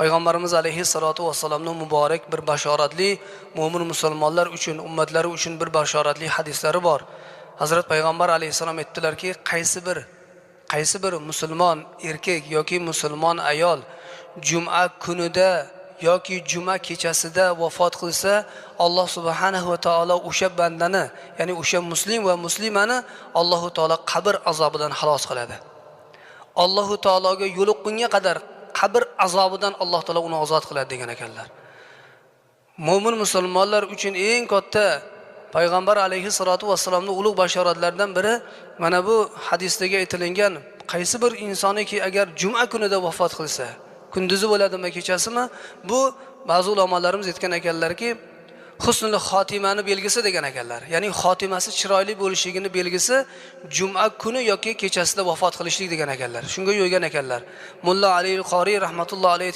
Payg'ambarimiz alayhissalatu vassalamning muborak bir bashoratli mo'min musulmonlar uchun, ummatlari uchun bir bashoratli hadislari bor. Hazrat Payg'ambar alayhissalom aytdilarki, qaysi bir musulmon erkak yoki musulmon ayol juma kunida yoki juma kechasida vafot qilsa, Alloh subhanahu va taolo o'sha bandani, ya'ni o'sha muslim va muslimani Alloh taolo qabr azobidan xalos qiladi. Alloh taologa yo'liqqunga qadar qabr azobidan Alloh taolo uni ozod qiladi degan ekanlar. Mo'min musulmonlar uchun eng katta Payg'ambar alayhissalatu vassalamning ulug' bashoratlaridan biri mana bu hadisdagi aytilgan qaysi bir insoniki agar juma kunida vafot qilsa, kunduzi bo'ladimi, kechasimi, bu ba'zi ulamolarimiz aytgan ekanlarki, husnul xotimani belgisi degan ekanlar. Ya'ni xotimasi chiroyli bo'lishligini belgisi juma kuni yoki kechasida vafot qilishlik degan ekanlar. Shunga yo'ygan ekanlar. Mulla Ali al-Qori rahmatullohi alayhi